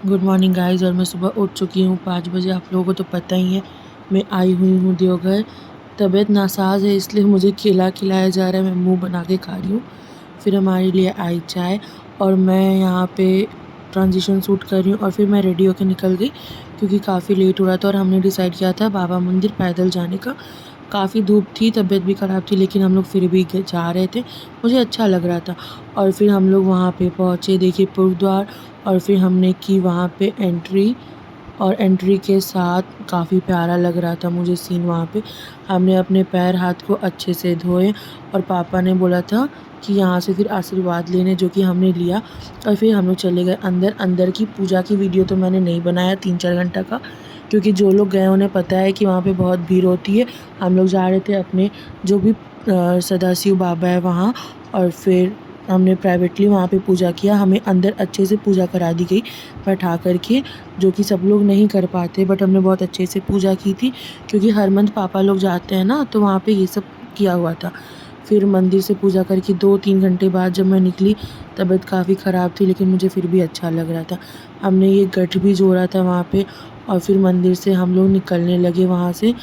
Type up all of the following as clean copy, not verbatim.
Good morning guys. और मैं सुबह उठ चुकी हूँ 5 बजे। आप लोगों को तो पता ही है, मैं आई हुई हूँ देवघर। तबीयत नासाज है इसलिए मुझे केला खिलाया जा रहा है, मैं मुँह बना के खा रही हूँ। फिर हमारे लिए आई चाय और मैं यहाँ पे ट्रांजिशन सूट कर रही हूँ और फिर मैं रेडी होकर निकल गई क्योंकि काफ़ी लेट हो रहा था और हमने डिसाइड किया था बाबा मंदिर पैदल जाने का। काफ़ी धूप थी, तबीयत भी ख़राब थी, लेकिन हम लोग फिर भी जा रहे थे, मुझे अच्छा लग रहा था। और फिर हम लोग वहाँ पे पहुँचे, देखिए गुरुद्वार, और फिर हमने की वहाँ पे एंट्री। और एंट्री के साथ काफ़ी प्यारा लग रहा था मुझे सीन वहाँ पे। हमने अपने पैर हाथ को अच्छे से धोए और पापा ने बोला था कि यहाँ से फिर आशीर्वाद लेने, जो कि हमने लिया। और फिर हम लोग चले गए अंदर। अंदर की पूजा की वीडियो तो मैंने नहीं बनाया 3-4 घंटा का, क्योंकि जो लोग गए उन्हें पता है कि वहाँ पे बहुत भीड़ होती है। हम लोग जा रहे थे अपने जो भी सदाशिव बाबा है वहाँ, और फिर हमने प्राइवेटली वहाँ पे पूजा किया। हमें अंदर अच्छे से पूजा करा दी गई बैठा कर के, जो कि सब लोग नहीं कर पाते, बट हमने बहुत अच्छे से पूजा की थी क्योंकि हर मंथ पापा लोग जाते हैं ना, तो वहाँ पे ये सब किया हुआ था। फिर मंदिर से पूजा करके 2-3 घंटे बाद जब मैं निकली, तबीयत काफ़ी ख़राब थी लेकिन मुझे फिर भी अच्छा लग रहा था। हमने ये गठ भी जोड़ा था वहाँ पे और फिर मंदिर से हम लोग निकलने लगे वहाँ से।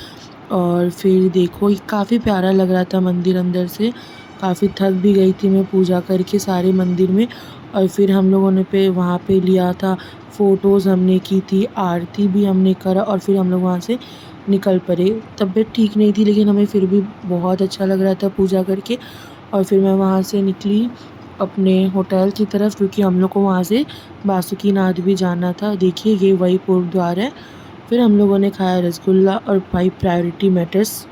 और फिर देखो, ये काफ़ी प्यारा लग रहा था मंदिर अंदर से। काफ़ी थक भी गई थी मैं पूजा करके सारे मंदिर में। और फिर हम लोगों ने वहाँ पे लिया था फ़ोटोज़, हमने की थी, आरती भी हमने करा और फिर हम लोग वहाँ से निकल पड़े। तबीयत ठीक नहीं थी लेकिन हमें फिर भी बहुत अच्छा लग रहा था पूजा करके। और फिर मैं वहाँ से निकली अपने होटल की तरफ, क्योंकि हम लोग को वहाँ से बासुकीनाथ भी जाना था। देखिए ये वही गुरुद्वारा है। फिर हम लोगों ने खाया रसगुल्ला और भाई प्रायोरिटी मैटर्स।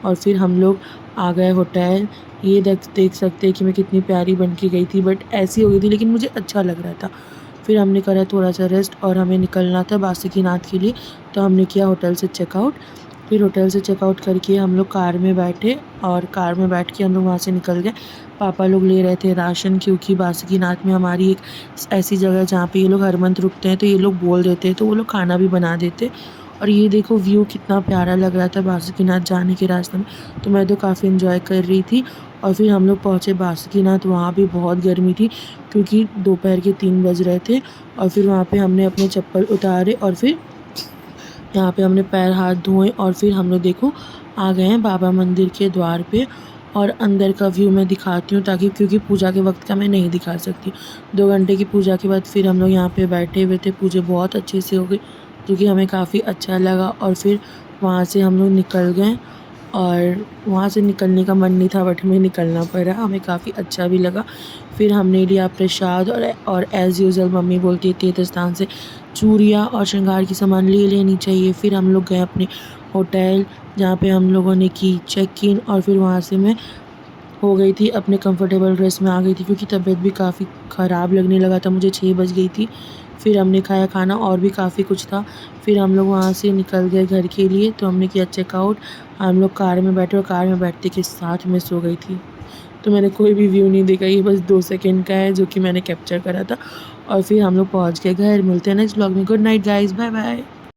और फिर हम लोग आ गए होटल। ये देख सकते हैं कि मैं कितनी प्यारी बन के गई थी, बट ऐसी हो गई थी लेकिन मुझे अच्छा लग रहा था। फिर हमने करा थोड़ा सा रेस्ट और हमें निकलना था बासुकीनाथ के लिए, तो हमने किया होटल से चेकआउट। फिर होटल से चेकआउट करके हम लोग कार में बैठे और कार में बैठ के हम लोग वहाँ से निकल गए। पापा लोग ले रहे थे राशन, क्योंकि बासुकीनाथ में हमारी एक ऐसी जगह है जहाँ पे ये लोग हर मंथ रुकते हैं, तो ये लोग बोल देते हैं तो वो लोग खाना भी बना देते। और ये देखो व्यू कितना प्यारा लग रहा था बासुकीनाथ जाने के रास्ते में, तो मैं तो काफ़ी एंजॉय कर रही थी। और फिर हम लोग पहुँचे बासुकीनाथ, वहाँ भी बहुत गर्मी थी क्योंकि दोपहर के 3 बज रहे थे। और फिर वहाँ पे हमने अपने चप्पल उतारे और फिर यहाँ पे हमने पैर हाथ धोए और फिर हम लोग देखो आ गए हैं बाबा मंदिर के द्वार पे। और अंदर का व्यू मैं दिखाती हूँ ताकि, क्योंकि पूजा के वक्त का मैं नहीं दिखा सकती। 2 घंटे की पूजा के बाद फिर हम लोग यहाँ पे बैठे हुए थे, पूजा बहुत अच्छे से हो गई, जो कि हमें काफ़ी अच्छा लगा। और फिर वहाँ से हम लोग निकल गए और वहाँ से निकलने का मन नहीं था बट हमें निकलना पड़ा, हमें काफ़ी अच्छा भी लगा। फिर हमने लिया प्रसाद और एज़ यूजुअल मम्मी बोलती है तीर्थ स्थान से चूड़ियाँ और श्रृंगार की सामान ले लेनी चाहिए। फिर हम लोग गए अपने होटल, जहाँ पे हम लोगों ने की चेक इन। और फिर वहाँ से मैं हो गई थी अपने कंफर्टेबल ड्रेस में आ गई थी, क्योंकि तबीयत भी काफ़ी ख़राब लगने लगा था मुझे, 6 बज गई थी। फिर हमने खाया खाना और भी काफ़ी कुछ था। फिर हम लोग वहाँ से निकल गए घर के लिए, तो हमने किया चेकआउट। हम लोग कार में बैठे और कार में बैठते के साथ मैं सो गई थी, तो मैंने कोई भी व्यू नहीं देखा। ये बस 2 सेकंड का है जो कि मैंने कैप्चर करा था। और फिर हम लोग पहुँच गए घर। मिलते हैं नेक्स्ट ब्लॉग में। Good night guys, bye bye.